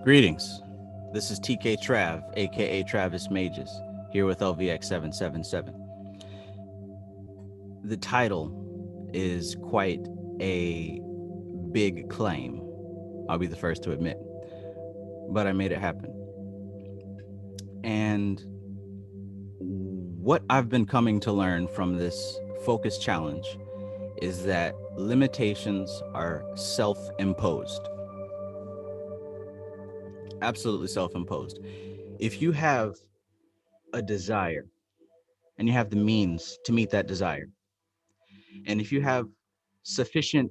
Greetings. This is TK Trav, aka Travis Magus, here with LVX777. The title is quite a big claim, I'll be the first to admit, but I made it happen. And what I've been coming to learn from this focus challenge is that limitations are self-imposed. Absolutely self-imposed. If you have a desire and you have the means to meet that desire, and if you have sufficient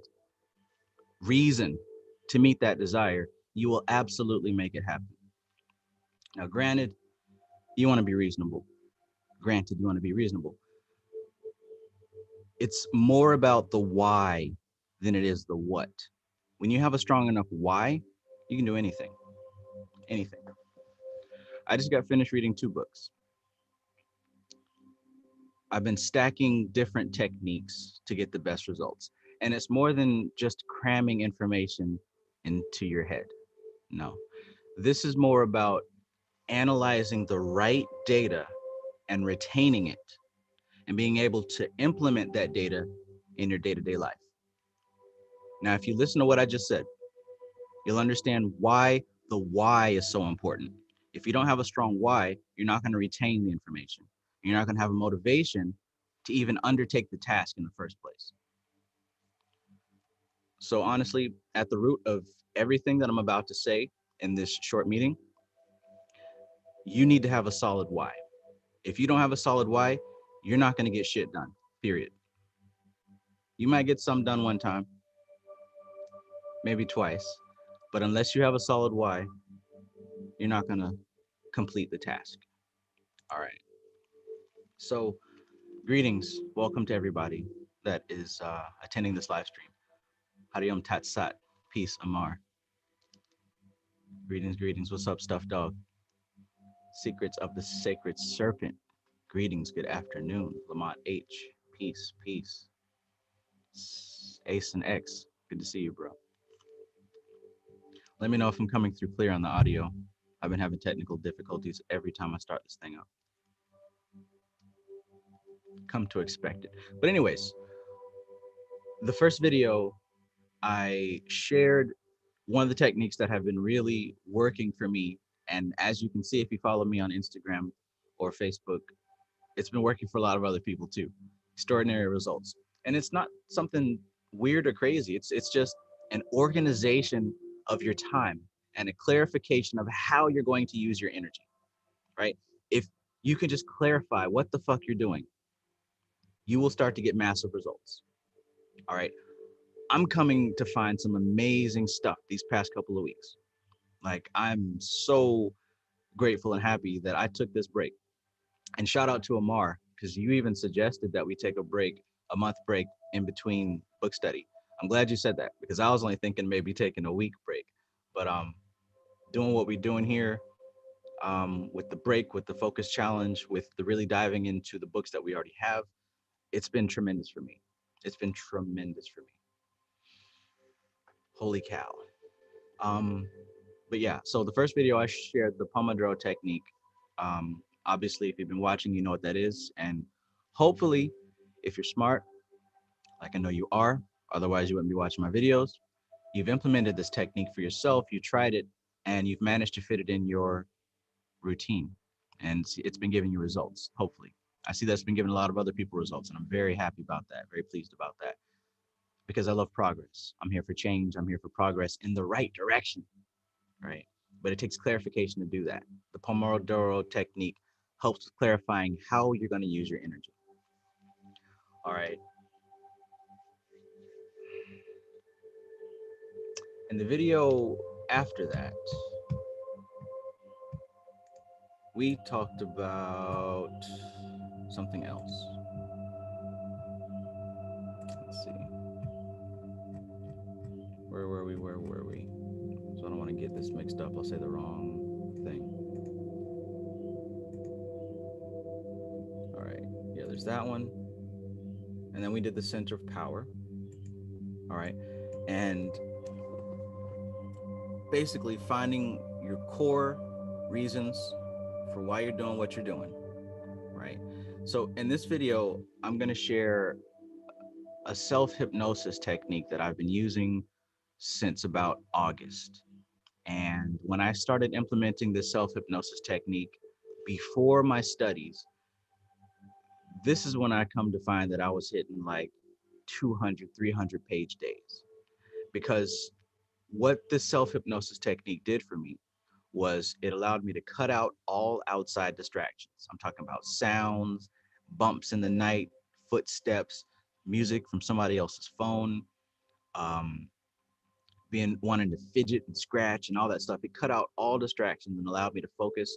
reason to meet that desire, you will absolutely make it happen. Now, granted, you want to be reasonable. Granted, you want to be reasonable. It's more about the why than it is the what. When you have a strong enough why, you can do anything. Anything. I just got finished reading 2 books. I've been stacking different techniques to get the best results. And it's more than just cramming information into your head. No. This is more about analyzing the right data and retaining it and being able to implement that data in your day-to-day life. Now, if you listen to what I just said, you'll understand why the why is so important. If you don't have a strong why, you're not going to retain the information. You're not going to have a motivation to even undertake the task in the first place. So honestly, at the root of everything that I'm about to say in this short meeting, you need to have a solid why. If you don't have a solid why, you're not going to get shit done, period. You might get some done one time, maybe twice, but unless you have a solid why, you're not going to complete the task. All right. So, greetings. Welcome to everybody that is attending this live stream. Hariom Tat Sat. Peace, Amar. Greetings, greetings. What's up, Stuffed Dog? Secrets of the Sacred Serpent. Greetings, good afternoon. Lamont H. Peace, peace. Ace and X. Good to see you, bro. Let me know if I'm coming through clear on the audio. I've been having technical difficulties every time I start this thing up. Come to expect it. But anyways, the first video, I shared one of the techniques that have been really working for me. And as you can see, if you follow me on Instagram or Facebook, it's been working for a lot of other people too. Extraordinary results. And it's not something weird or crazy. It's just an organization of your time and a clarification of how you're going to use your energy, right? If you can just clarify what the fuck you're doing, you will start to get massive results. All right. I'm coming to find some amazing stuff these past couple of weeks. Like, I'm so grateful and happy that I took this break. And shout out to Amar, because you even suggested that we take a break, a month break in between book study. I'm glad you said that, because I was only thinking maybe taking a week break. But doing what we're doing here, with the break, with the focus challenge, with the really diving into the books that we already have. It's been tremendous for me. It's been tremendous for me. Holy cow. Um, but yeah, so the first video I shared the Pomodoro technique. Obviously, if you've been watching, you know what that is. And hopefully, if you're smart, like I know you are, otherwise you wouldn't be watching my videos, you've implemented this technique for yourself, you tried it, and you've managed to fit it in your routine. And it's been giving you results, hopefully. I see that's been giving a lot of other people results, and I'm very happy about that, very pleased about that, because I love progress. I'm here for change. I'm here for progress in the right direction, right? But it takes clarification to do that. The Pomodoro technique helps with clarifying how you're going to use your energy. All right. In the video after that, we talked about something else. Let's see. Where were we? Where were we? So I don't want to get this mixed up. I'll say the wrong thing. All right. Yeah, there's that one. And then we did the center of power. All right. And basically finding your core reasons for why you're doing what you're doing, right? So in this video, I'm going to share a self-hypnosis technique that I've been using since about August. And when I started implementing this self-hypnosis technique before my studies, this is when I come to find that I was hitting like 200, 300 page days. Because what this self-hypnosis technique did for me was it allowed me to cut out all outside distractions. I'm talking about sounds, bumps in the night, footsteps, music from somebody else's phone, um, being wanting to fidget and scratch and all that stuff. It cut out all distractions and allowed me to focus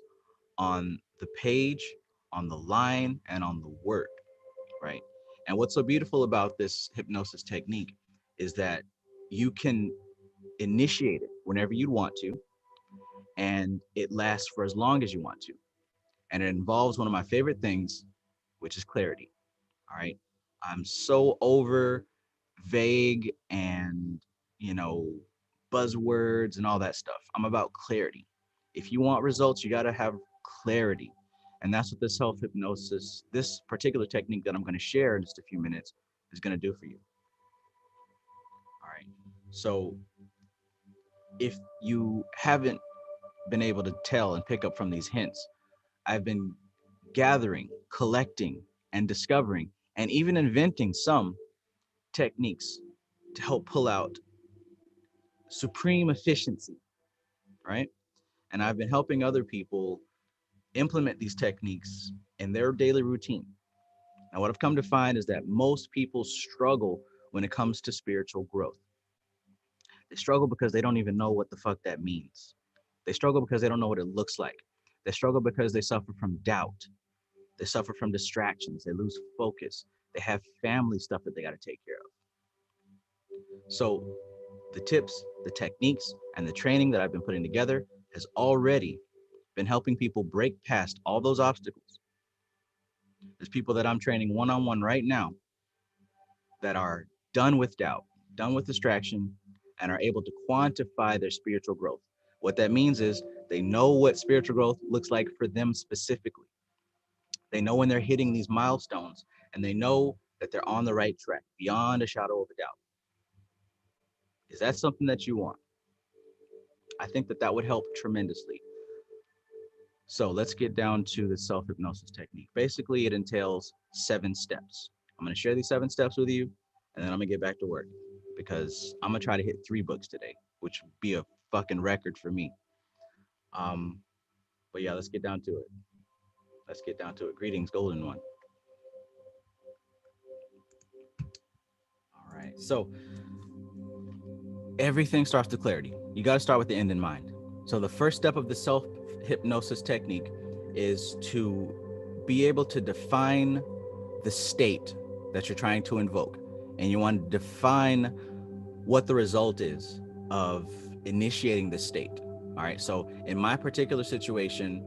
on the page, on the line, and on the word, right? And what's so beautiful about this hypnosis technique is that you can initiate it whenever you want to, and it lasts for as long as you want to. And it involves one of my favorite things, which is clarity. All right. I'm so over vague and, you know, buzzwords and all that stuff. I'm about clarity. If you want results, you got to have clarity. And that's what this self hypnosis, this particular technique that I'm going to share in just a few minutes, is going to do for you. All right. So if you haven't been able to tell and pick up from these hints, I've been gathering, collecting, and discovering, and even inventing some techniques to help pull out supreme efficiency, right? And I've been helping other people implement these techniques in their daily routine. Now, what I've come to find is that most people struggle when it comes to spiritual growth. They struggle because they don't even know what the fuck that means. They struggle because they don't know what it looks like. They struggle because they suffer from doubt. They suffer from distractions. They lose focus. They have family stuff that they got to take care of. So the tips, the techniques, and the training that I've been putting together has already been helping people break past all those obstacles. There's people that I'm training one-on-one right now that are done with doubt, done with distraction, and are able to quantify their spiritual growth. What that means is they know what spiritual growth looks like for them specifically. They know when they're hitting these milestones, and they know that they're on the right track beyond a shadow of a doubt. Is that something that you want? I think that that would help tremendously. So let's get down to the self-hypnosis technique. Basically, it entails 7 steps. I'm going to share these 7 steps with you, and then I'm going to get back to work because I'm going to try to hit 3 books today, which would be a fucking record for me. But yeah, let's get down to it. Let's get down to it. Greetings, Golden One. All right. So everything starts with clarity. You got to start with the end in mind. So the first step of the self-hypnosis technique is to be able to define the state that you're trying to invoke. And you want to define what the result is of initiating this state. All right. So in my particular situation,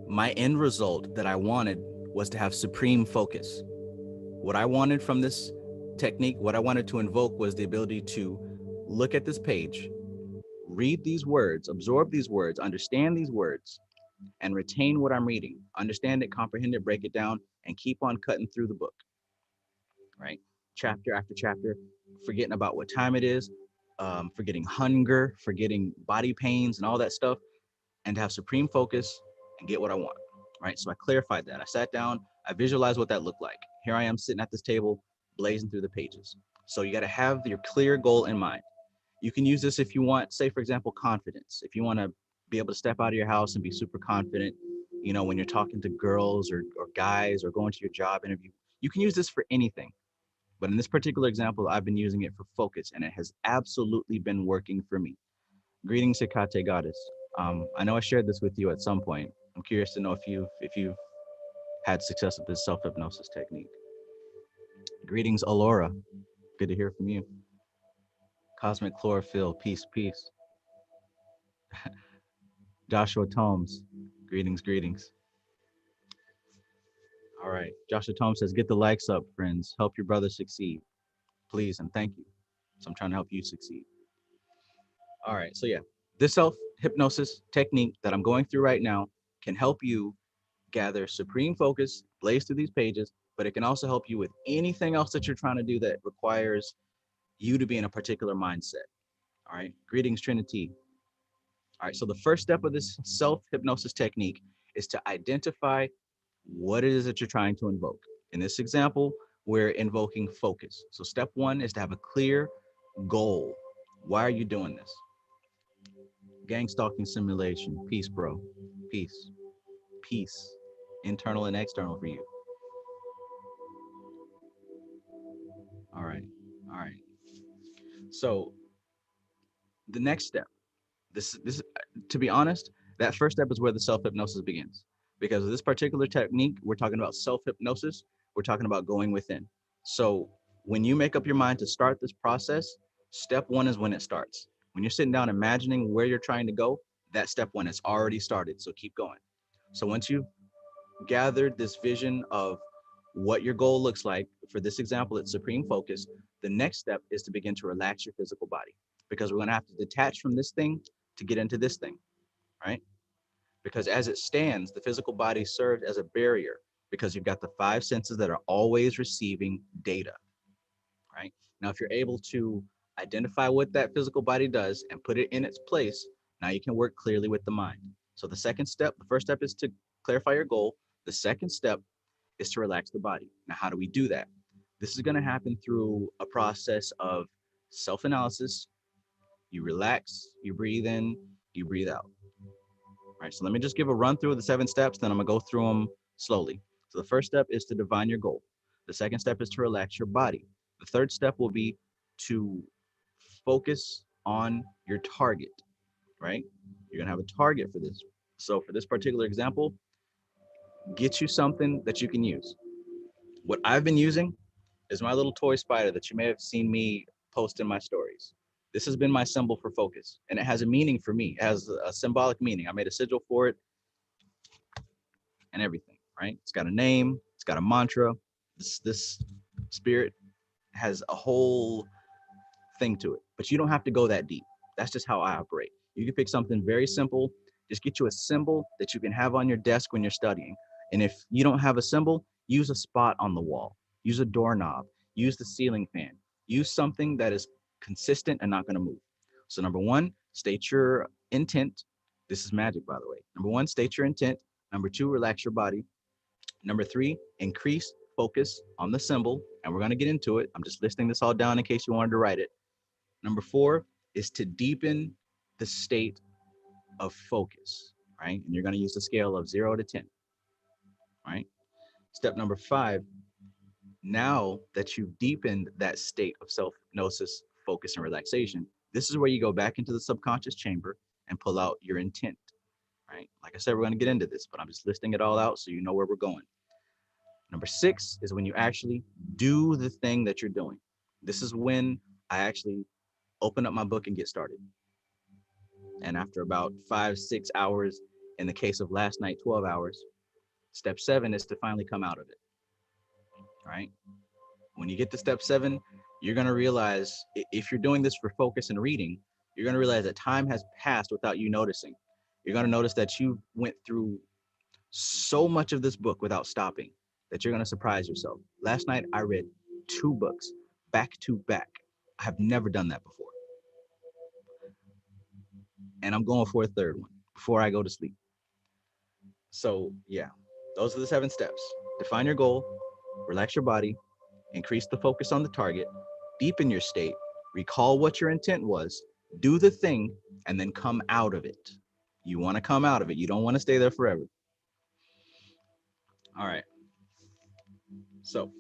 my end result that I wanted was to have supreme focus. What I wanted from this technique, what I wanted to invoke was the ability to look at this page, read these words, absorb these words, understand these words, and retain what I'm reading. Understand it, comprehend it, break it down, and keep on cutting through the book, right? Chapter after chapter, forgetting about what time it is, forgetting hunger, forgetting body pains and all that stuff, and to have supreme focus and get what I want, right? So I clarified that. I sat down, I visualized what that looked like. Here I am sitting at this table, blazing through the pages. So you got to have your clear goal in mind. You can use this if you want, say, for example, confidence. If you want to be able to step out of your house and be super confident, when you're talking to girls or guys or going to your job interview, you can use this for anything. But in this particular example, I've been using it for focus, and it has absolutely been working for me. Greetings, Hecate Goddess. I know I shared this with you at some point. I'm curious to know if you've had success with this self-hypnosis technique. Greetings, Alora. Good to hear from you. Cosmic Chlorophyll, peace, peace. Joshua Tomes, greetings, greetings. All right. Joshua Tomes says, get the likes up, friends. Help your brother succeed. Please and thank you. So I'm trying to help you succeed. All right. So yeah, this self-hypnosis technique that I'm going through right now can help you gather supreme focus, blaze through these pages, but it can also help you with anything else that you're trying to do that requires you to be in a particular mindset. All right. Greetings, Trinity. All right. So the first step of this self-hypnosis technique is to identify what it is that you're trying to invoke. In this example, we're invoking focus. So step one is to have a clear goal. Why are you doing this? Gang stalking simulation. Peace, bro. Peace. Peace. Internal and external for you. All right. All right. So the next step, this to be honest, that first step is where the self-hypnosis begins. Because of this particular technique, we're talking about self-hypnosis, we're talking about going within. So when you make up your mind to start this process, step one is when it starts. When you're sitting down imagining where you're trying to go, that step one has already started. So keep going. So once you've gathered this vision of what your goal looks like, for this example, it's supreme focus, the next step is to begin to relax your physical body, because we're going to have to detach from this thing to get into this thing, right? Because as it stands, the physical body serves as a barrier, because you've got the five senses that are always receiving data, right? Now, if you're able to identify what that physical body does and put it in its place, now you can work clearly with the mind. So the second step, the first step is to clarify your goal. The second step is to relax the body. Now, how do we do that? This is going to happen through a process of self-analysis. You relax, you breathe in, you breathe out. All right, so let me just give a run through of the 7 steps, then I'm gonna go through them slowly. So the first step is to divine your goal. The second step is to relax your body. The third step will be to focus on your target, right? You're gonna have a target for this. So for this particular example, get you something that you can use. What I've been using is my little toy spider that you may have seen me post in my stories. This has been my symbol for focus, and it has a meaning for me. It has a symbolic meaning. I made a sigil for it and everything, right? It's got a name, it's got a mantra. This spirit has a whole thing to it, but you don't have to go that deep. That's just how I operate. You can pick something very simple, just get you a symbol that you can have on your desk when you're studying. And if you don't have a symbol, use a spot on the wall, use a doorknob, use the ceiling fan, use something that is consistent and not going to move. So number one, state your intent. This is magic, by the way. Number one, state your intent. Number two, relax your body. Number three, increase focus on the symbol. And we're going to get into it. I'm just listing this all down in case you wanted to write it. Number four is to deepen the state of focus, right? And you're going to use the scale of 0 to 10, right? Step number 5, now that you've deepened that state of self-hypnosis, focus, and relaxation, this is where you go back into the subconscious chamber and pull out your intent, right? Like I said, we're going to get into this, but I'm just listing it all out so you know where we're going. Number 6 is when you actually do the thing that you're doing. This is when I actually open up my book and get started. And after about 5, 6 hours, in the case of last night, 12 hours, step 7 is to finally come out of it. Right? When you get to step 7, you're going to realize, if you're doing this for focus and reading, you're going to realize that time has passed without you noticing. You're going to notice that you went through so much of this book without stopping that you're going to surprise yourself. Last night, I read 2 books back to back. I have never done that before. And I'm going for a third one before I go to sleep. So, yeah, those are the 7 steps. Define your goal, relax your body, increase the focus on the target, deepen your state, recall what your intent was, do the thing, and then come out of it. You want to come out of it. You don't want to stay there forever. All right. So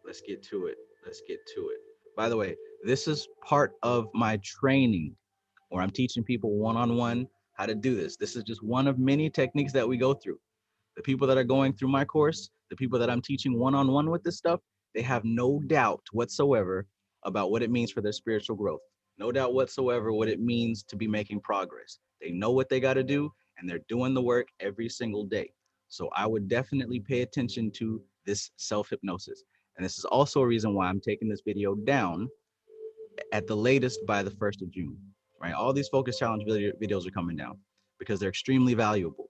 let's get to it. Let's get to it. By the way, this is part of my training where I'm teaching people one-on-one how to do this. This is just one of many techniques that we go through. The people that are going through my course, the people that I'm teaching one-on-one with this stuff, they have no doubt whatsoever about what it means for their spiritual growth. No doubt whatsoever what it means to be making progress. They know what they got to do, and they're doing the work every single day. So I would definitely pay attention to this self-hypnosis. And this is also a reason why I'm taking this video down at the latest by the 1st of June, right? All these focus challenge videos are coming down because they're extremely valuable.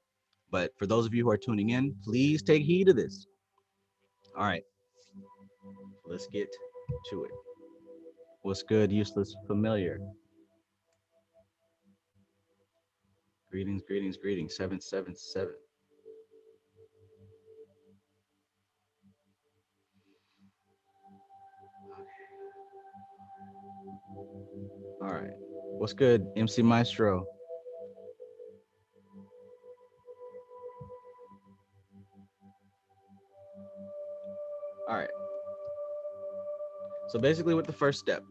But for those of you who are tuning in, please take heed of this. All right, let's get to it. What's good, useless familiar? Greetings, greetings, greetings. 777. All right. What's good, MC Maestro? All right. So basically, with the first step,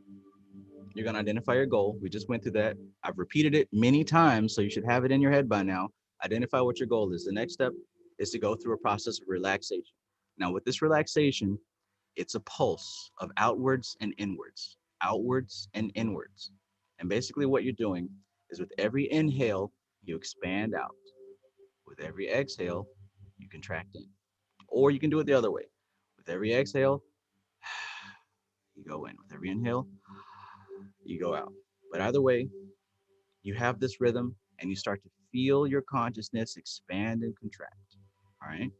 you're going to identify your goal. We just went through that. I've repeated it many times, so you should have it in your head by now. Identify what your goal is. The next step is to go through a process of relaxation. Now, with this relaxation, it's a pulse of outwards and inwards, outwards and inwards. And basically, what you're doing is with every inhale, you expand out. With every exhale, you contract in. Or you can do it the other way. With every exhale, you go in. With every inhale, you go out. But either way, you have this rhythm and you start to feel your consciousness expand and contract. All right.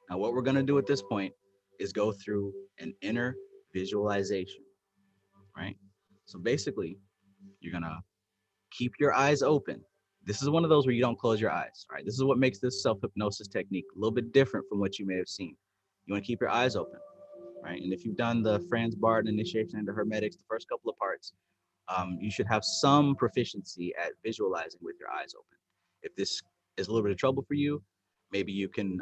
Now, what we're going to do at this point is go through an inner visualization. Right. So basically, you're going to keep your eyes open. This is one of those where you don't close your eyes. All right. This is what makes this self hypnosis technique a little bit different from what you may have seen. You want to keep your eyes open. Right. And if you've done the Franz Barton initiation into Hermetics, the first couple of parts, you should have some proficiency at visualizing with your eyes open. If this is a little bit of trouble for you, maybe you can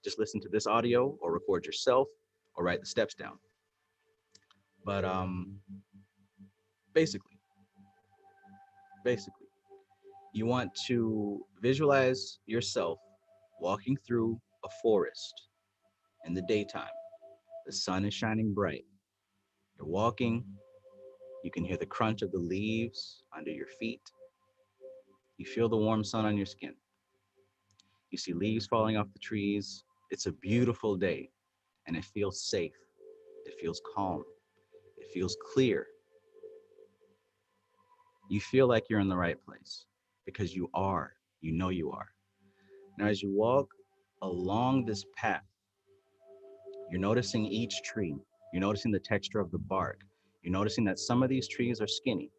just listen to this audio or record yourself or write the steps down. But basically, you want to visualize yourself walking through a forest in the daytime. The sun is shining bright. You're walking. You can hear the crunch of the leaves under your feet. You feel the warm sun on your skin. You see leaves falling off the trees. It's a beautiful day, and it feels safe. It feels calm. It feels clear. You feel like you're in the right place because you are. You know you are. Now, as you walk along this path, you're noticing each tree. You're noticing the texture of the bark. You're noticing that some of these trees are skinny.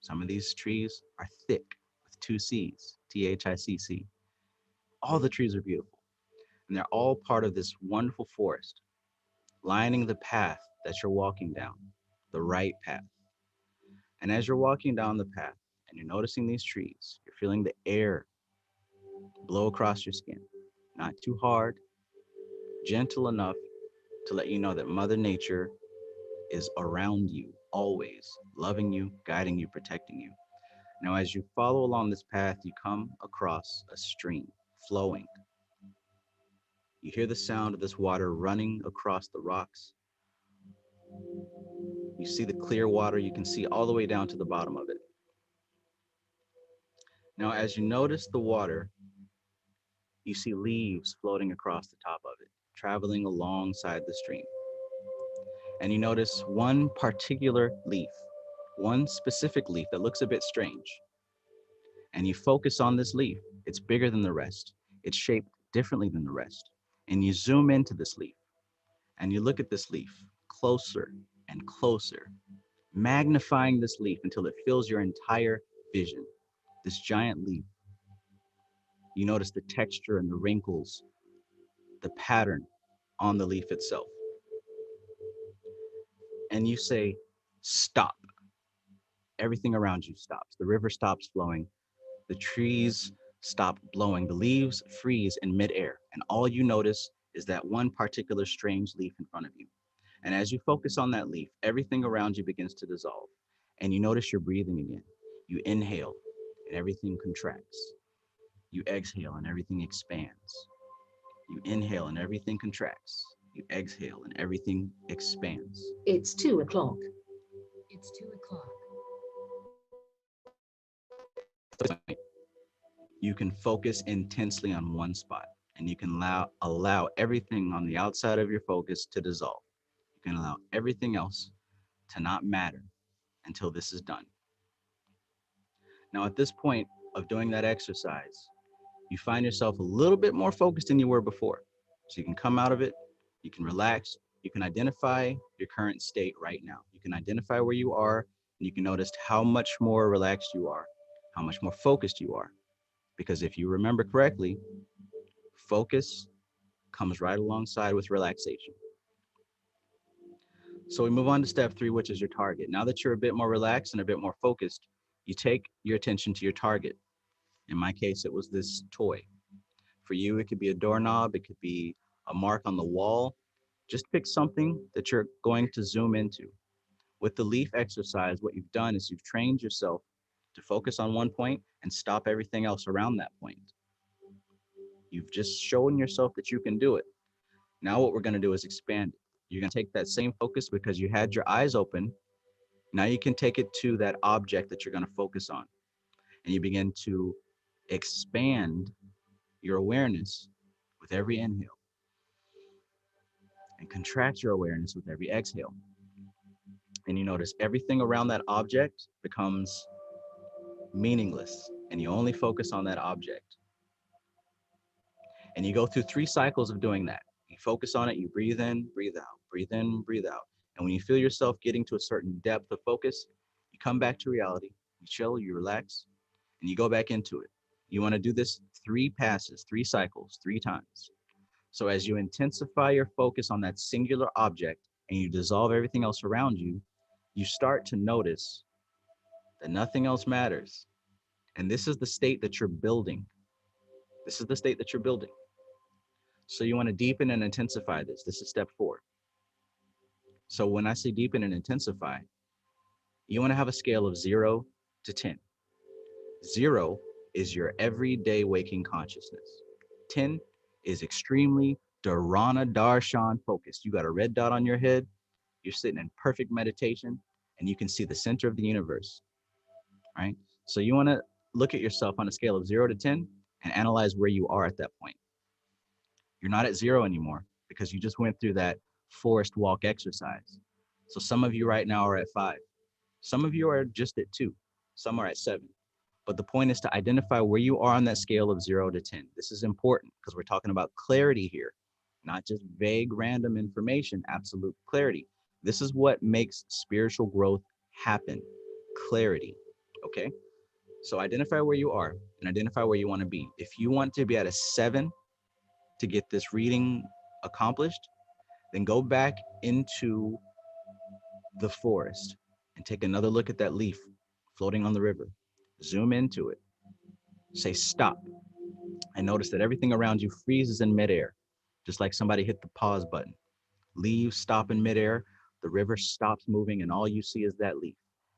Some of these trees are thick with 2 C's, THICC. All the trees are beautiful, and they're all part of this wonderful forest, lining the path that you're walking down, the right path. And as you're walking down the path and you're noticing these trees, you're feeling the air blow across your skin, not too hard, gentle enough to let you know that Mother Nature is around you, always loving you, guiding you, protecting you. Now, as you follow along this path, you come across a stream flowing. You hear the sound of this water running across the rocks. You see the clear water. You can see all the way down to the bottom of it. Now, as you notice the water, you see leaves floating across the top of it, traveling alongside the stream. And you notice one particular leaf, one specific leaf that looks a bit strange. And you focus on this leaf. It's bigger than the rest. It's shaped differently than the rest. And you zoom into this leaf and you look at this leaf closer and closer, magnifying this leaf until it fills your entire vision. This giant leaf. You notice the texture and the wrinkles, the pattern on the leaf itself. And you say, stop. Everything around you stops. The river stops flowing. The trees stop blowing. The leaves freeze in midair. And all you notice is that one particular strange leaf in front of you. And as you focus on that leaf, everything around you begins to dissolve. And you notice you're breathing again. You inhale and everything contracts. You exhale and everything expands. You inhale and everything contracts. You exhale and everything expands. It's 2 o'clock. It's 2 o'clock. You can focus intensely on one spot, and you can allow everything on the outside of your focus to dissolve. You can allow everything else to not matter until this is done. Now, at this point of doing that exercise, you find yourself a little bit more focused than you were before. So you can come out of it, you can relax, you can identify your current state right now. You can identify where you are, and you can notice how much more relaxed you are, how much more focused you are. Because if you remember correctly, focus comes right alongside with relaxation. So we move on to step 3, which is your target. Now that you're a bit more relaxed and a bit more focused, you take your attention to your target. In my case, it was this toy. For you, it could be a doorknob, it could be a mark on the wall. Just pick something that you're going to zoom into. With the leaf exercise, what you've done is you've trained yourself to focus on one point and stop everything else around that point. You've just shown yourself that you can do it. Now what we're going to do is expand it. You're going to take that same focus because you had your eyes open. Now you can take it to that object that you're going to focus on. And you begin to expand your awareness with every inhale and contract your awareness with every exhale. And you notice everything around that object becomes meaningless and you only focus on that object. And you go through 3 cycles of doing that. You focus on it, you breathe in, breathe out, breathe in, breathe out. And when you feel yourself getting to a certain depth of focus, you come back to reality, you chill, you relax, and you go back into it. You want to do this 3 passes, 3 cycles, 3 times. So as you intensify your focus on that singular object and you dissolve everything else around you, you start to notice that nothing else matters. And this is the state that you're building. This is the state that you're building. So you want to deepen and intensify this. This is step 4. So when I say deepen and intensify, you want to have a scale of 0 to 10. 0 is your everyday waking consciousness. 10 is extremely dharana darshan focused. You got a red dot on your head, you're sitting in perfect meditation, and you can see the center of the universe, right? So you want to look at yourself on a scale of 0 to 10 and analyze where you are at that point. You're not at 0 anymore because you just went through that forest walk exercise. So some of you right now are at 5. Some of you are just at 2. Some are at 7. But the point is to identify where you are on that scale of 0 to 10. This is important because we're talking about clarity here, not just vague random information, absolute clarity. This is what makes spiritual growth happen. Clarity. Okay? So identify where you are and identify where you want to be. If you want to be at a 7 to get this reading accomplished, then go back into the forest and take another look at that leaf floating on the river. Zoom into it. Say stop. And notice that everything around you freezes in midair, just like somebody hit the pause button. Leaves stop in midair, the river stops moving, and all you see is that leaf.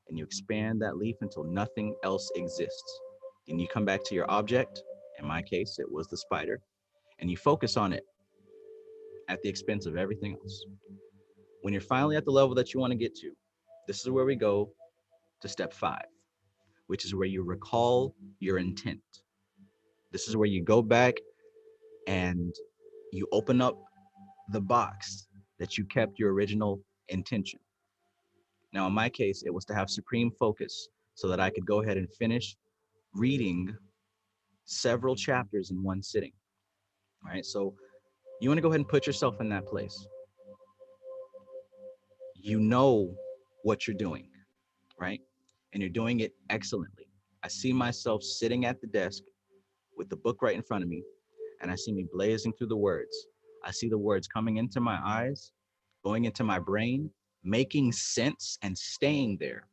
And you expand that leaf until nothing else exists. Then you come back to your object. In my case, it was the spider. And you focus on it at the expense of everything else. When you're finally at the level that you want to get to, this is where we go to step 5, which is where you recall your intent. This is where you go back and you open up the box that you kept your original intention. Now, in my case, it was to have supreme focus so that I could go ahead and finish reading several chapters in one sitting. All right. So you want to go ahead and put yourself in that place. You know what you're doing, right? And you're doing it excellently. I see myself sitting at the desk with the book right in front of me, and I see me blazing through the words. I see the words coming into my eyes, going into my brain, making sense and staying there,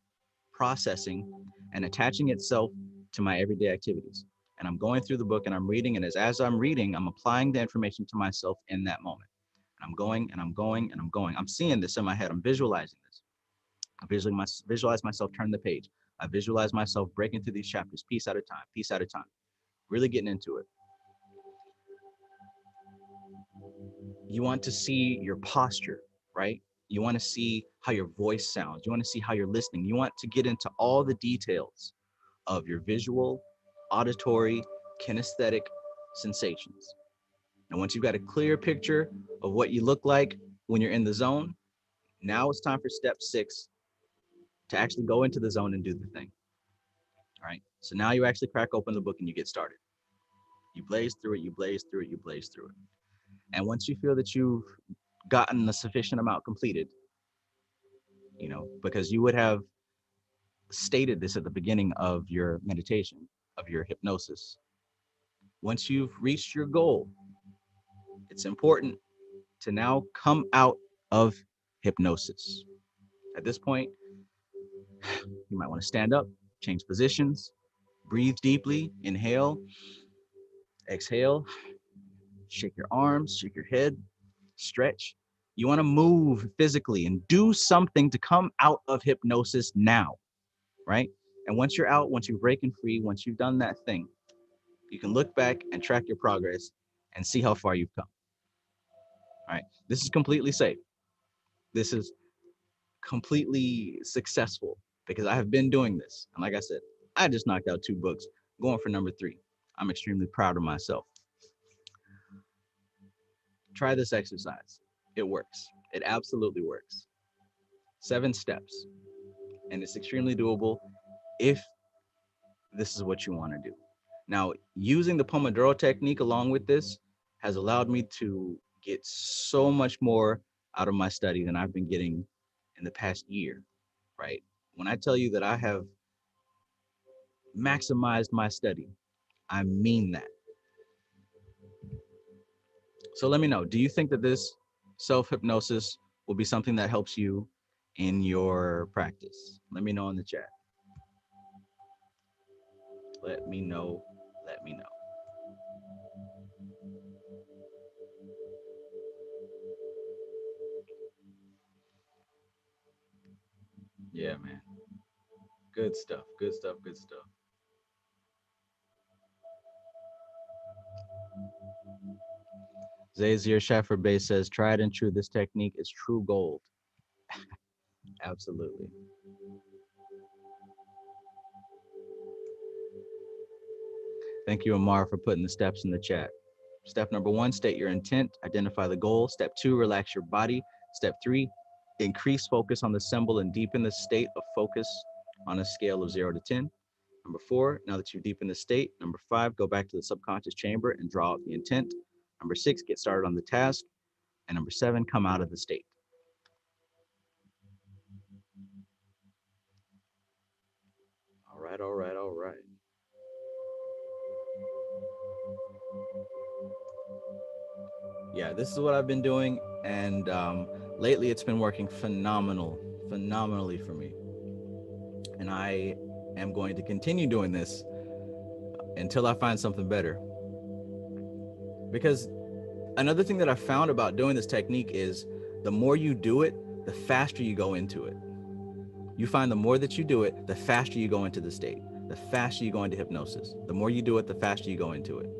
processing and attaching itself to my everyday activities. And I'm going through the book and I'm reading, and as I'm reading, I'm applying the information to myself in that moment. And I'm going and I'm going and I'm going. I'm seeing this in my head. I'm visualizing this. I visualize myself turn the page. I visualize myself breaking through these chapters piece at a time, piece at a time, really getting into it. You want to see your posture, right? You want to see how your voice sounds. You want to see how you're listening. You want to get into all the details of your visual, auditory, kinesthetic sensations. And once you've got a clear picture of what you look like when you're in the zone, now it's time for step 6 to actually go into the zone and do the thing. All right. So now you actually crack open the book and you get started. You blaze through it, you blaze through it, you blaze through it. And once you feel that you've gotten a sufficient amount completed, because you would have stated this at the beginning of your meditation, of your hypnosis. Once you've reached your goal, it's important to now come out of hypnosis. At this point, you might want to stand up, change positions, breathe deeply, inhale, exhale, shake your arms, shake your head, stretch. You want to move physically and do something to come out of hypnosis now, right? And once you're out, once you're breaking free, once you've done that thing, you can look back and track your progress and see how far you've come. All right. This is completely safe. This is completely successful because I have been doing this. And like I said, I just knocked out 2 books, going for number 3. I'm extremely proud of myself. Try this exercise. It works. It absolutely works. 7 steps. And it's extremely doable if this is what you want to do. Now, using the Pomodoro technique along with this has allowed me to get so much more out of my study than I've been getting in the past year, right? When I tell you that I have maximized my study, I mean that. So let me know, do you think that this self-hypnosis will be something that helps you in your practice? Let me know in the chat. Let me know. Let me know. Yeah, man. Good stuff. Good stuff. Good stuff. Zazier Sheffer Bay says, tried and true. This technique is true gold. Absolutely. Thank you, Amar, for putting the steps in the chat. Step number 1, state your intent, identify the goal. Step 2, relax your body. Step 3, increase focus on the symbol and deepen the state of focus on a scale of 0 to 10. Number 4, now that you've deepened the state. Number 5, go back to the subconscious chamber and draw out the intent. Number 6, get started on the task. And number 7, come out of the state. All right, all right, all right. Yeah, this is what I've been doing, and lately it's been working phenomenally for me. And I am going to continue doing this until I find something better. Because another thing that I found about doing this technique is the more you do it, the faster you go into it. You find the more that you do it, the faster you go into the state, the faster you go into hypnosis. The more you do it, the faster you go into it.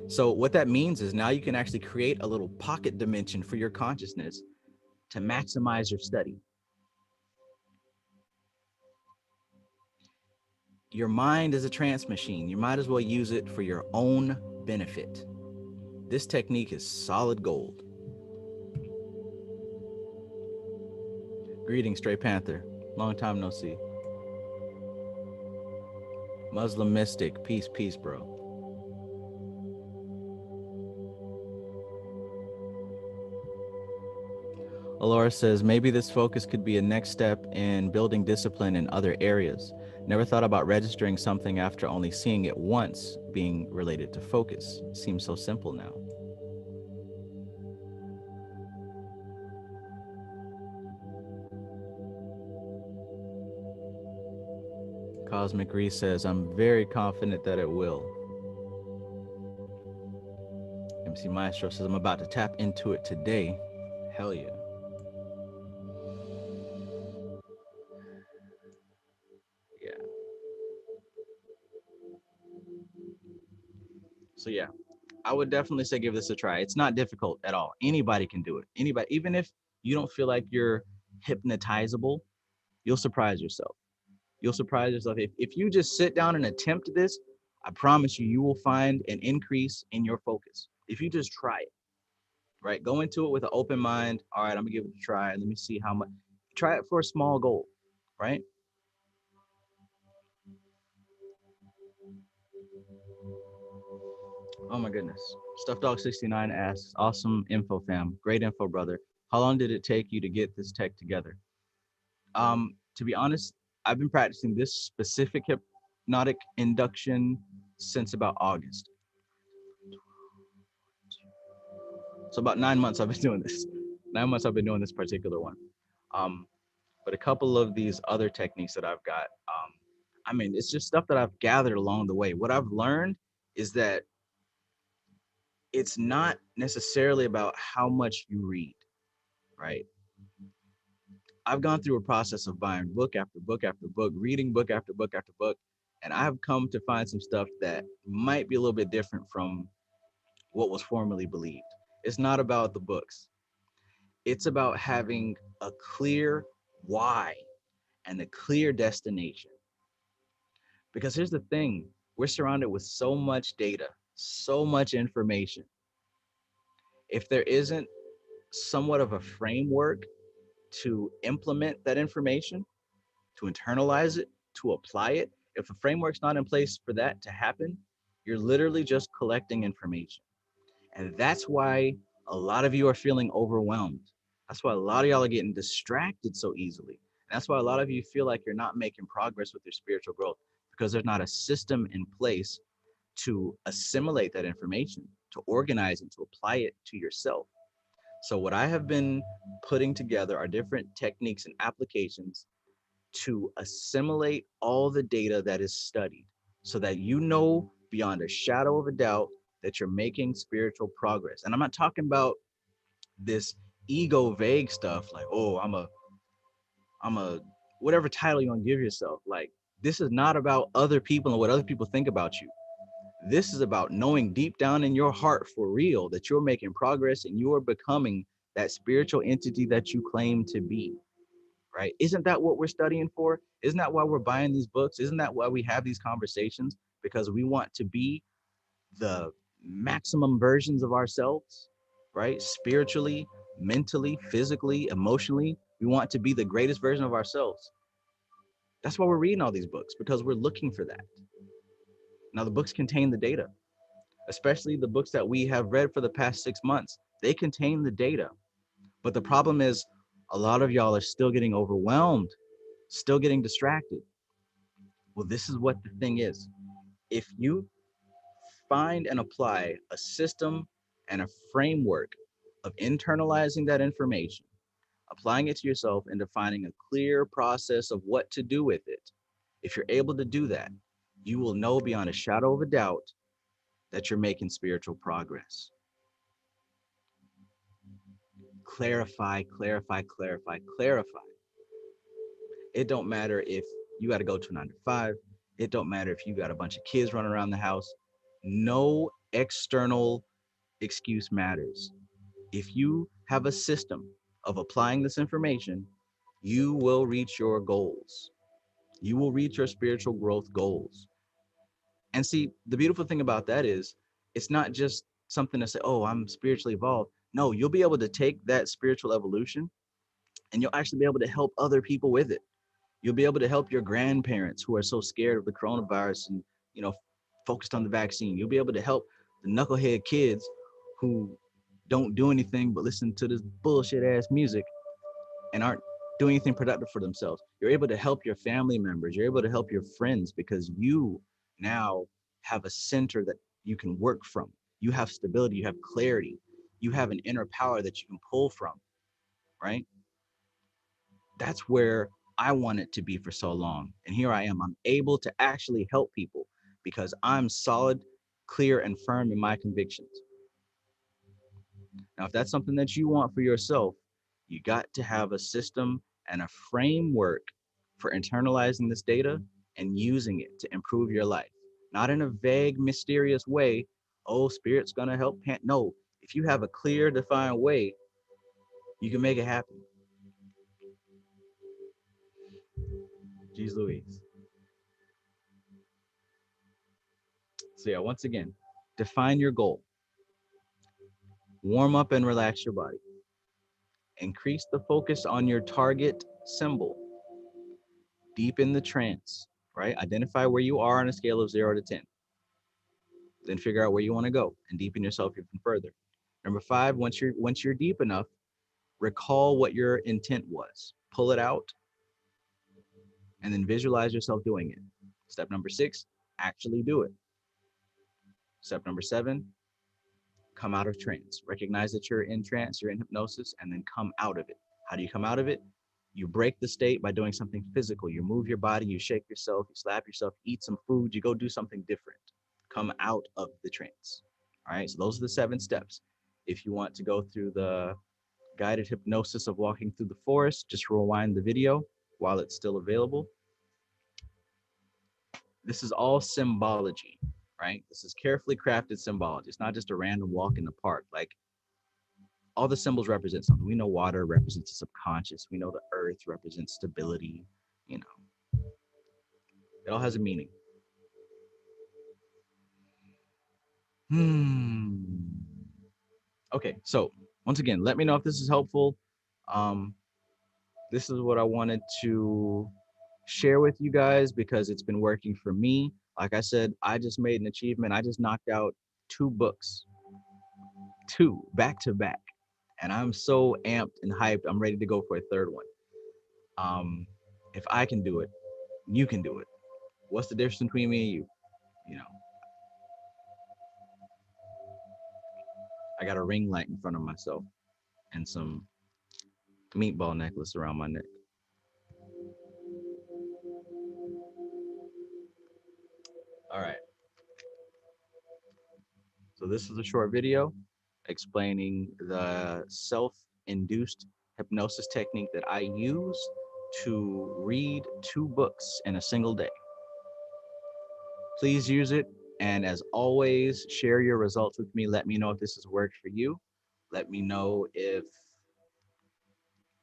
So what that means is now you can actually create a little pocket dimension for your consciousness to maximize your study. Your mind is a trance machine. You might as well use it for your own benefit. This technique is solid gold. Greetings, Stray Panther. Long time no see. Muslim Mystic. Peace, peace, bro. Alora says, maybe this focus could be a next step in building discipline in other areas. Never thought about registering something after only seeing it once being related to focus. Seems so simple now. Cosmic Reese says, I'm very confident that it will. MC Maestro says, I'm about to tap into it today. Hell yeah. Yeah. So yeah, I would definitely say give this a try. It's not difficult at all. Anybody can do it. Anybody, even if you don't feel like you're hypnotizable, you'll surprise yourself. You'll surprise yourself. If you just sit down and attempt this, I promise you, you will find an increase in your focus. If you just try it, right? Go into it with an open mind. All right, I'm gonna give it a try. Let me see how much. Try it for a small goal, right? Oh my goodness. Stuffed Dog 69 asks, awesome info fam. Great info, brother. How long did it take you to get this tech together? To be honest, I've been practicing this specific hypnotic induction since about August. So about 9 months I've been doing this. 9 months I've been doing this particular one. Um, but a couple of these other techniques that I've got, I mean, it's just stuff that I've gathered along the way. What I've learned is that it's not necessarily about how much you read, right? I've gone through a process of buying book after book after book, reading book after book after book, and I've come to find some stuff that might be a little bit different from what was formerly believed. It's not about the books. It's about having a clear why and a clear destination. Because here's the thing, we're surrounded with so much data, so much information. If there isn't somewhat of a framework to implement that information, to internalize it, to apply it, if a framework's not in place for that to happen, you're literally just collecting information. And that's why a lot of you are feeling overwhelmed. That's why a lot of y'all are getting distracted so easily. And that's why a lot of you feel like you're not making progress with your spiritual growth because there's not a system in place to assimilate that information, to organize and to apply it to yourself. So, what I have been putting together are different techniques and applications to assimilate all the data that is studied so that you know beyond a shadow of a doubt that you're making spiritual progress. And I'm not talking about this ego vague stuff like, oh, I'm a whatever title you want to give yourself. Like, this is not about other people and what other people think about you. This is about knowing deep down in your heart for real that you're making progress and you are becoming that spiritual entity that you claim to be, right? Isn't that what we're studying for? Isn't that why we're buying these books? Isn't that why we have these conversations? Because we want to be the maximum versions of ourselves, right? Spiritually, mentally, physically, emotionally. We want to be the greatest version of ourselves. That's why we're reading all these books, because we're looking for that. Now, the books contain the data, especially the books that we have read for the past 6 months. They contain the data. But the problem is, a lot of y'all are still getting overwhelmed, still getting distracted. Well, this is what the thing is. If you find and apply a system and a framework of internalizing that information, applying it to yourself, and defining a clear process of what to do with it, if you're able to do that, you will know beyond a shadow of a doubt that you're making spiritual progress. Clarify, clarify, clarify, clarify. It don't matter if you got to go to a 9 to 5. It don't matter if you got a bunch of kids running around the house. No external excuse matters. If you have a system of applying this information, you will reach your goals. You will reach your spiritual growth goals. And see, the beautiful thing about that is it's not just something to say, oh, I'm spiritually evolved. No, you'll be able to take that spiritual evolution and you'll actually be able to help other people with it. You'll be able to help your grandparents who are so scared of the coronavirus and, you know, focused on the vaccine. You'll be able to help the knucklehead kids who don't do anything but listen to this bullshit ass music and aren't doing anything productive for themselves. You're able to help your family members. You're able to help your friends because you now have a center that you can work from. You have stability, you have clarity, you have an inner power that you can pull from, right? That's where I want it to be for so long. And here I am. I'm able to actually help people because I'm solid, clear, and firm in my convictions. Now, if that's something that you want for yourself, you got to have a system and a framework for internalizing this data and using it to improve your life. Not in a vague, mysterious way. Oh, spirit's going to help. No, if you have a clear, defined way, you can make it happen. Jeez Louise. So, yeah, once again, define your goal. Warm up and relax your body. Increase the focus on your target symbol. Deepen the trance, right? Identify where you are on a scale of 0 to 10. Then figure out where you want to go and deepen yourself even further. Number 5, once you're deep enough, recall what your intent was. Pull it out and then visualize yourself doing it. Step number 6, actually do it. Step number 7, come out of trance. Recognize that you're in trance, you're in hypnosis, and then come out of it. How do you come out of it? You break the state by doing something physical. You move your body, you shake yourself, you slap yourself, eat some food, you go do something different. Come out of the trance. All right, so those are the 7 steps. If you want to go through the guided hypnosis of walking through the forest, just rewind the video while it's still available. This is all symbology, right? This is carefully crafted symbology. It's not just a random walk in the park. Like, all the symbols represent something. We know water represents the subconscious. We know the earth represents stability. You know, it all has a meaning. Hmm. Okay, so once again, let me know if this is helpful. Um, this is what I wanted to share with you guys because it's been working for me. Like I said, I just made an achievement. I just knocked out 2 books, 2 back to back, and I'm so amped and hyped. I'm ready to go for a third one. If I can do it, you can do it. What's the difference between me and you? You know, I got a ring light in front of myself and some meatball necklace around my neck. All right. So this is a short video explaining the self-induced hypnosis technique that I use to read 2 books in a single day. Please use it. And as always, share your results with me. Let me know if this has worked for you. Let me know if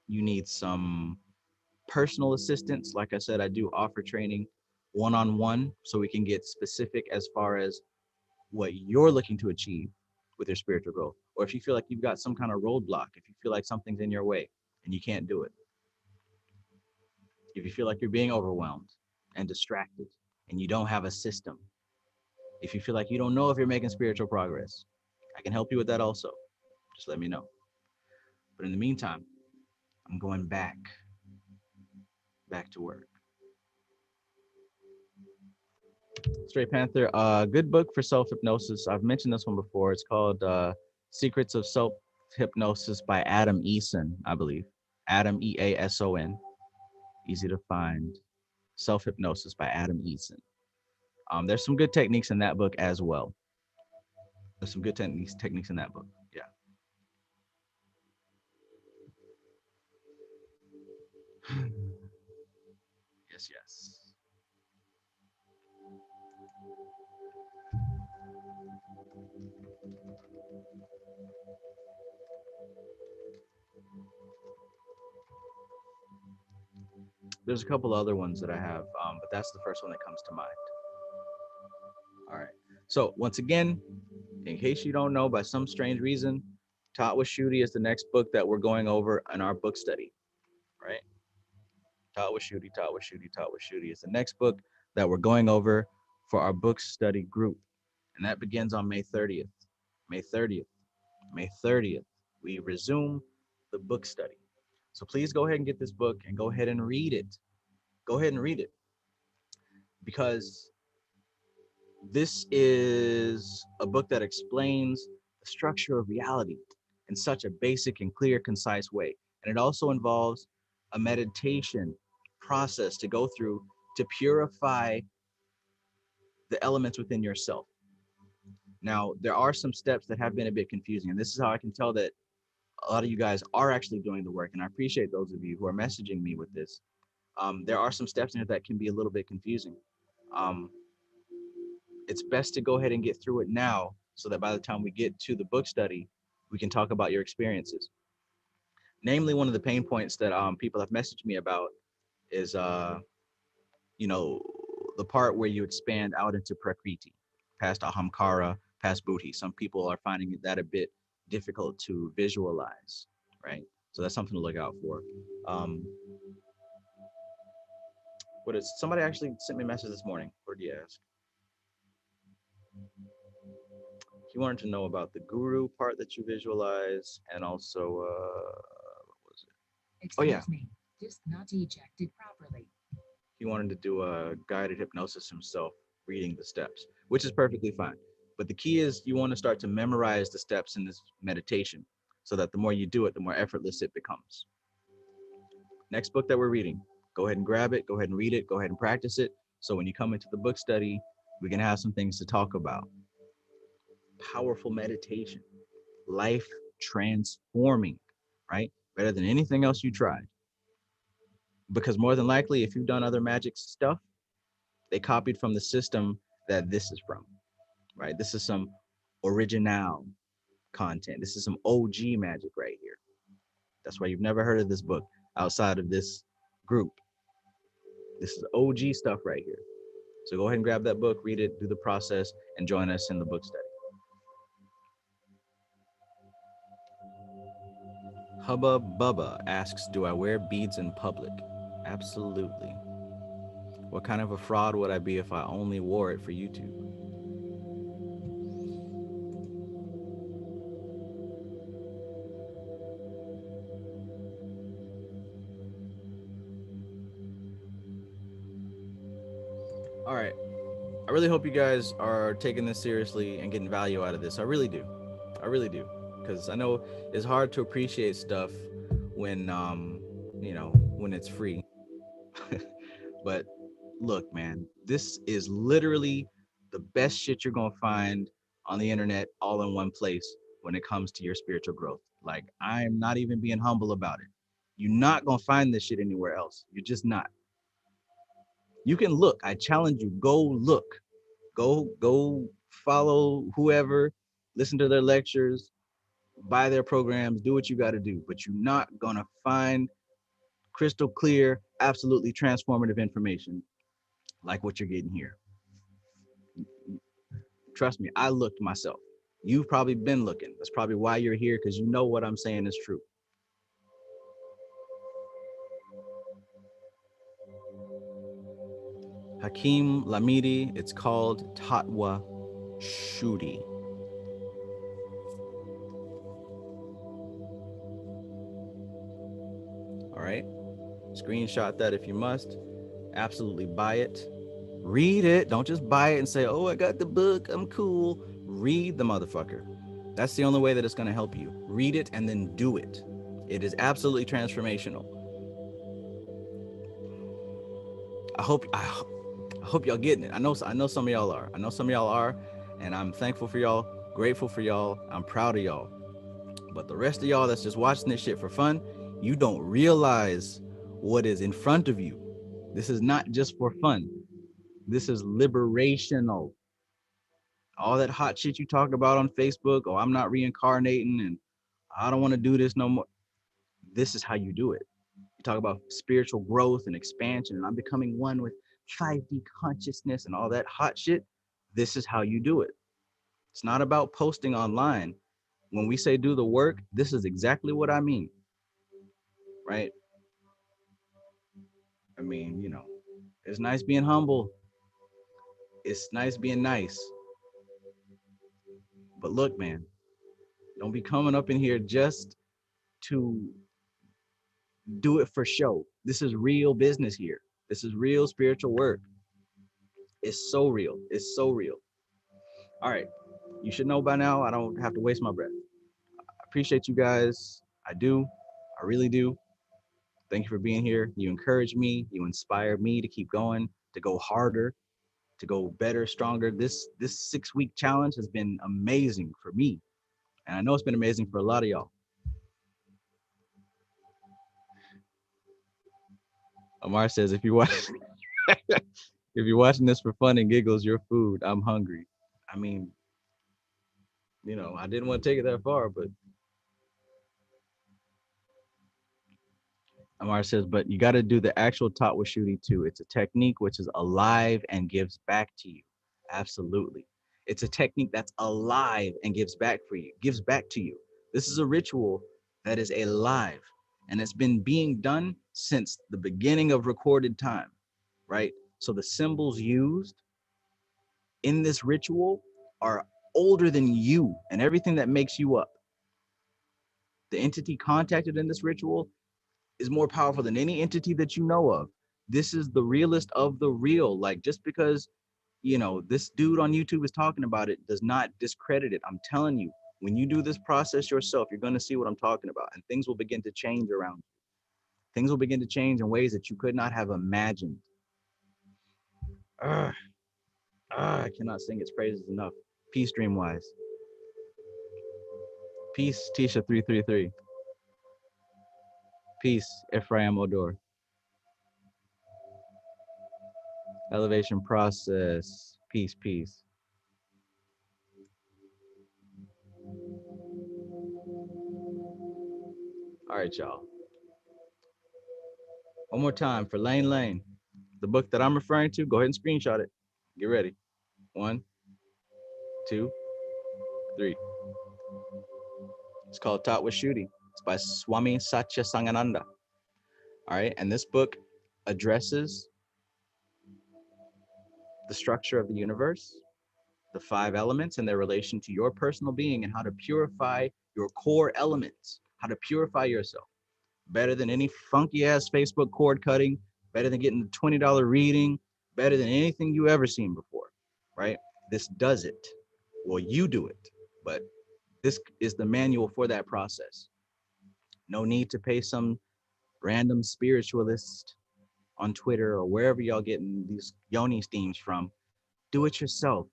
you need some personal assistance. Like I said, I do offer training one-on-one so we can get specific as far as what you're looking to achieve with your spiritual growth. Or if you feel like you've got some kind of roadblock, if you feel like something's in your way and you can't do it, if you feel like you're being overwhelmed and distracted and you don't have a system, if you feel like you don't know if you're making spiritual progress, I can help you with that also. Just let me know. But in the meantime, I'm going back to work. Straight Panther, good book for self hypnosis. I've mentioned this one before. It's called Secrets of Self Hypnosis by Adam Eason, I believe. Adam Eason. Easy to find. Self Hypnosis by Adam Eason. There's some good techniques in that book as well. There's some good techniques in that book. Yeah. Yes, yes. There's a couple other ones that I have, but that's the first one that comes to mind. All right. So once again, in case you don't know, by some strange reason, Taught with Shooty is the next book that we're going over in our book study. Right? Taught with Shooty, Taught with Shooty, Taught with Shooty is the next book that we're going over for our book study group, and that begins on May 30th. May 30th. May 30th. We resume the book study. So please go ahead and get this book and go ahead and read it. Go ahead and read it because this is a book that explains the structure of reality in such a basic and clear, concise way. And it also involves a meditation process to go through to purify the elements within yourself. Now, there are some steps that have been a bit confusing, and this is how I can tell that a lot of you guys are actually doing the work. And I appreciate those of you who are messaging me with this. There are some steps in it that can be a little bit confusing. Um, it's best to go ahead and get through it now so that by the time we get to the book study, we can talk about your experiences. Namely, one of the pain points that people have messaged me about is, you know, the part where you expand out into Prakriti, past Ahamkara, past Buddhi. Some people are finding that a bit difficult to visualize, right? So that's something to look out for. Um, what is somebody actually sent me a message this morning? What did he ask? He wanted to know about the guru part that you visualize, and also what was it? Oh yeah, Excuse me. Disk not ejected properly. he wanted to do a guided hypnosis himself, reading the steps, which is perfectly fine. But the key is you want to start to memorize the steps in this meditation, so that the more you do it, the more effortless it becomes. Next book that we're reading, go ahead and grab it, go ahead and read it, go ahead and practice it. So when you come into the book study, we can have some things to talk about. Powerful meditation, life transforming, right? Better than anything else you tried. Because more than likely, if you've done other magic stuff, they copied from the system that this is from, right? This is some original content. This is some OG magic right here. That's why you've never heard of this book outside of this group. This is OG stuff right here. So go ahead and grab that book, read it, do the process, and join us in the book study. Hubba Bubba asks, do I wear beads in public? Absolutely. What kind of a fraud would I be if I only wore it for YouTube? All right. I really hope you guys are taking this seriously and getting value out of this. I really do. I really do. Because I know it's hard to appreciate stuff when, when it's free. But look, man, this is literally the best shit you're going to find on the internet all in one place when it comes to your spiritual growth. Like, I'm not even being humble about it. You're not going to find this shit anywhere else. You're just not. You can look. I challenge you, go look. Go follow whoever, listen to their lectures, buy their programs, do what you got to do, but you're not going to find crystal clear, absolutely transformative information like what you're getting here. Trust me, I looked myself. You've probably been looking. That's probably why you're here, because you know what I'm saying is true. Hakeem Lamidi, it's called Tatwa Shudi. All right. Screenshot that if you must. Absolutely buy it. Read it. Don't just buy it and say, oh, I got the book. I'm cool. Read the motherfucker. That's the only way that it's going to help you. Read it and then do it. It is absolutely transformational. I hope y'all getting it. I know some of y'all are. I know some of y'all are, and I'm thankful for y'all, grateful for y'all. I'm proud of y'all. But the rest of y'all that's just watching this shit for fun, you don't realize what is in front of you. This is not just for fun. This is liberational. All that hot shit you talk about on Facebook, oh, I'm not reincarnating and I don't want to do this no more. This is how you do it. talk about spiritual growth and expansion, and I'm becoming one with 5D consciousness and all that hot shit. This is how you do it. It's not about posting online. When we say do the work, this is exactly what I mean, right? I mean, it's nice being humble. It's nice being nice. But look, man, don't be coming up in here just to do it for show. This is real business here. This is real spiritual work. It's so real. It's so real. All right. You should know by now. I don't have to waste my breath. I appreciate you guys. I do. I really do. Thank you for being here. You encourage me. You inspire me to keep going, to go harder, to go better, stronger. This 6-week challenge has been amazing for me. And I know it's been amazing for a lot of y'all. Amar says, if you watch if you're watching this for fun and giggles, your food. I'm hungry. I mean, I didn't want to take it that far, but Amar says, but you got to do the actual talk with Shooty too. It's a technique which is alive and gives back to you. Absolutely. It's a technique that's alive and gives back to you. This is a ritual that is alive and it's been being done since the beginning of recorded time, right? So the symbols used in this ritual are older than you and everything that makes you up. The entity contacted in this ritual is more powerful than any entity that you know of. This is the realest of the real. Like, just because, this dude on YouTube is talking about it does not discredit it. I'm telling you, when you do this process yourself, you're going to see what I'm talking about, and things will begin to change around you. Things will begin to change in ways that you could not have imagined. I cannot sing its praises enough. Peace, Dreamwise. Peace, Tisha333. Peace, Ephraim Odor. Elevation process. Peace, peace. All right, y'all. One more time for Lane Lane. The book that I'm referring to, go ahead and screenshot it. Get ready. 1, 2, 3. It's called Taught with Shooty. It's by Swami Satya Sangananda. All right. And this book addresses the structure of the universe, the 5 elements and their relation to your personal being, and how to purify your core elements, how to purify yourself. Better than any funky ass Facebook cord cutting, better than getting the $20 reading, better than anything you ever seen before, right? This does it. Well, you do it, but this is the manual for that process. No need to pay some random spiritualist on Twitter or wherever y'all getting these yoni steams from. Do it yourself,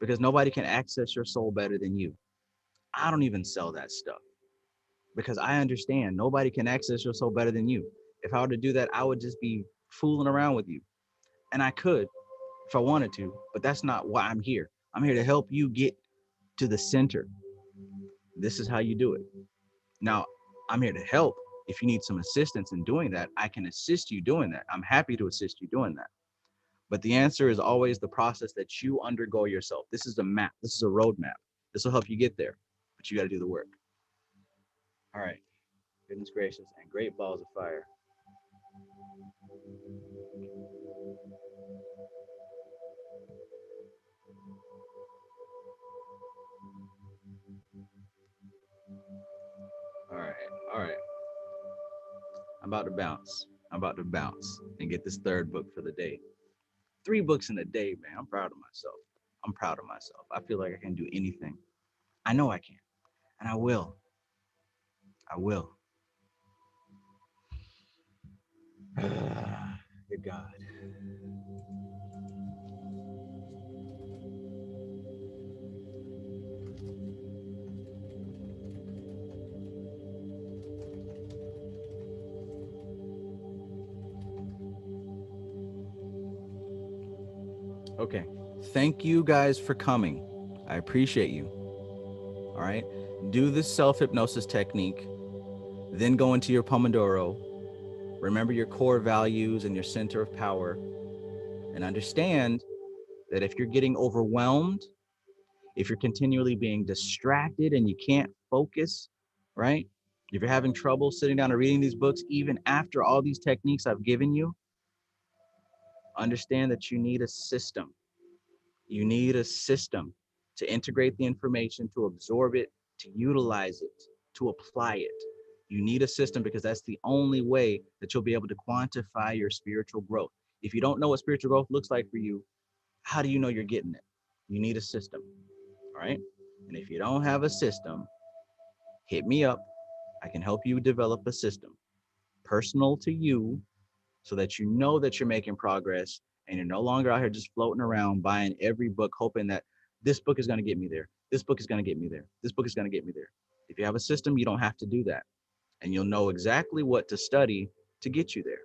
because nobody can access your soul better than you. I don't even sell that stuff because I understand nobody can access your soul better than you. If I were to do that, I would just be fooling around with you. And I could if I wanted to, but that's not why I'm here. I'm here to help you get to the center. This is how you do it. Now, I'm here to help. If you need some assistance in doing that, I can assist you doing that. I'm happy to assist you doing that. But the answer is always the process that you undergo yourself. This is a map. This is a roadmap. This will help you get there, but you got to do the work. All right. Goodness gracious, and great balls of fire. All right. All right. I'm about to bounce. I'm about to bounce and get this 3rd book for the day. 3 books in a day, man. I'm proud of myself. I'm proud of myself. I feel like I can do anything. I know I can. And I will. I will. Good God. Okay. Thank you guys for coming. I appreciate you. All right. Do this self-hypnosis technique, then go into your Pomodoro, Remember your core values and your center of power, and understand that if you're getting overwhelmed, if you're continually being distracted and you can't focus, right? If you're having trouble sitting down and reading these books, even after all these techniques I've given you, understand that you need a system. You need a system to integrate the information, to absorb it, to utilize it, to apply it. You need a system because that's the only way that you'll be able to quantify your spiritual growth. If you don't know what spiritual growth looks like for you, how do you know you're getting it? You need a system, all right? And if you don't have a system, hit me up. I can help you develop a system personal to you so that you know that you're making progress and you're no longer out here just floating around buying every book, hoping that this book is going to get me there. This book is going to get me there. This book is going to get me there. If you have a system, you don't have to do that. And you'll know exactly what to study to get you there.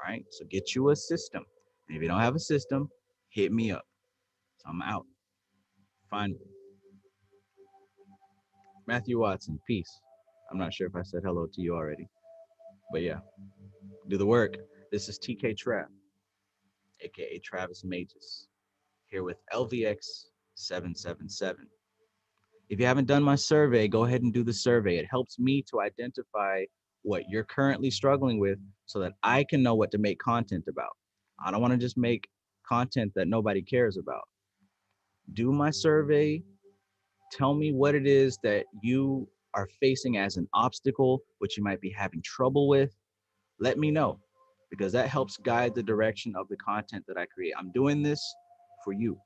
All right. So get you a system. And if you don't have a system, hit me up. So I'm out. Finally, Matthew Watson, peace. I'm not sure if I said hello to you already, but yeah, do the work. This is TK Trap, aka Travis Magus, here with LVX777. If you haven't done my survey, go ahead and do the survey. It helps me to identify what you're currently struggling with so that I can know what to make content about. I don't want to just make content that nobody cares about. Do my survey. Tell me what it is that you are facing as an obstacle, which you might be having trouble with. Let me know because that helps guide the direction of the content that I create. I'm doing this for you.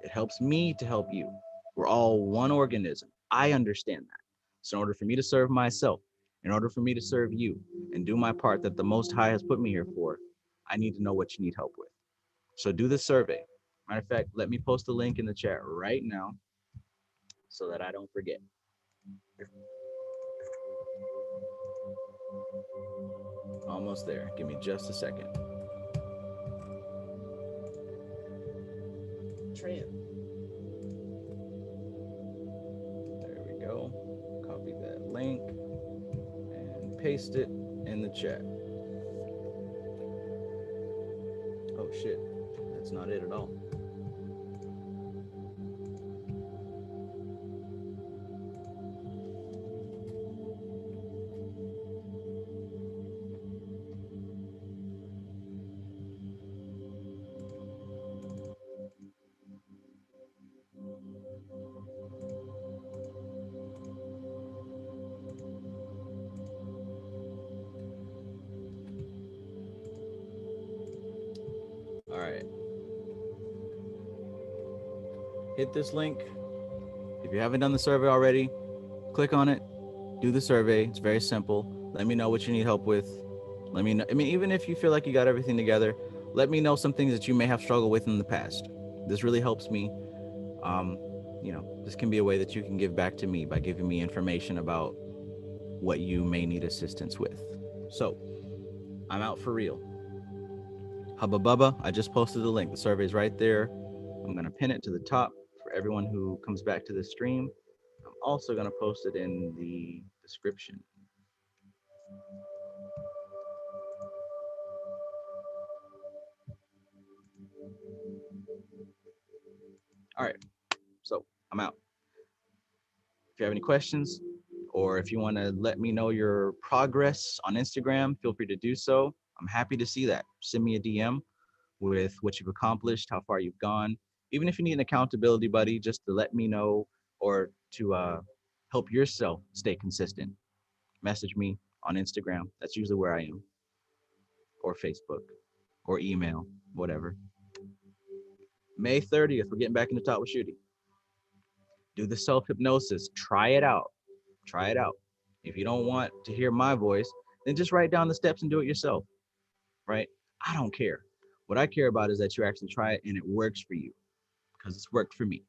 It helps me to help you. We're all one organism. I understand that. So, in order for me to serve myself, in order for me to serve you and do my part that the Most High has put me here for, I need to know what you need help with. So, do the survey. Matter of fact, let me post a link in the chat right now so that I don't forget. Almost there. Give me just a second. Trent. There we go. Copy that link and paste it in the chat. Oh shit, that's not it at all. All right, hit this link. If you haven't done the survey already, click on it, do the survey. It's very simple. Let me know what you need help with. Let me know. I mean, even if you feel like you got everything together, let me know some things that you may have struggled with in the past. This really helps me. Um, this can be a way that you can give back to me by giving me information about what you may need assistance with. So, I'm out for real. Hubba Bubba, I just posted the link. The survey's right there. I'm going to pin it to the top for everyone who comes back to the stream. I'm also going to post it in the description. All right, so I'm out. If you have any questions or if you want to let me know your progress on Instagram, feel free to do so. I'm happy to see that. Send me a DM with what you've accomplished, how far you've gone. Even if you need an accountability buddy, just to let me know or to help yourself stay consistent, message me on Instagram. That's usually where I am, or Facebook, or email, whatever. May 30th, we're getting back into Talk with Shooty. Do the self hypnosis. Try it out. Try it out. If you don't want to hear my voice, then just write down the steps and do it yourself, right? I don't care. What I care about is that you actually try it and it works for you because it's worked for me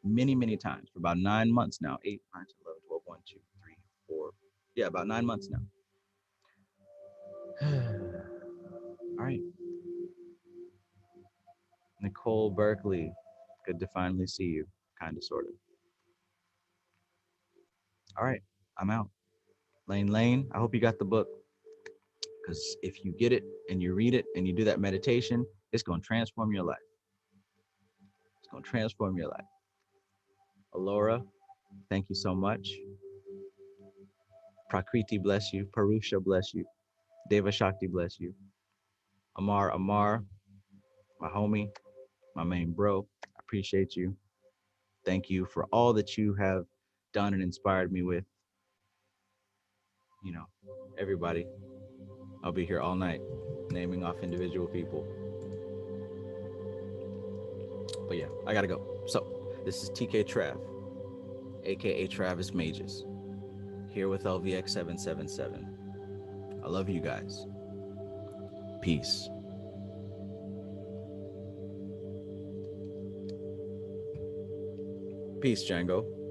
many, many times for about 9 months now. 8, 9, 10, 11, 12, 1, 2, 3, 4. Yeah, about 9 months now. All right. Nicole Berkeley, good to finally see you. Kind of, sort of. All right, I'm out. Lane, I hope you got the book. Because if you get it and you read it and you do that meditation, it's going to transform your life. It's going to transform your life. Alora, thank you so much. Prakriti bless you. Parusha bless you. Deva Shakti bless you. Amar, my homie, my main bro, I appreciate you. Thank you for all that you have done and inspired me with. You know, everybody, I'll be here all night naming off individual people. But yeah, I gotta go. So, this is TK Trav, aka Travis Mages, here with LVX777. I love you guys. Peace. Peace, Django.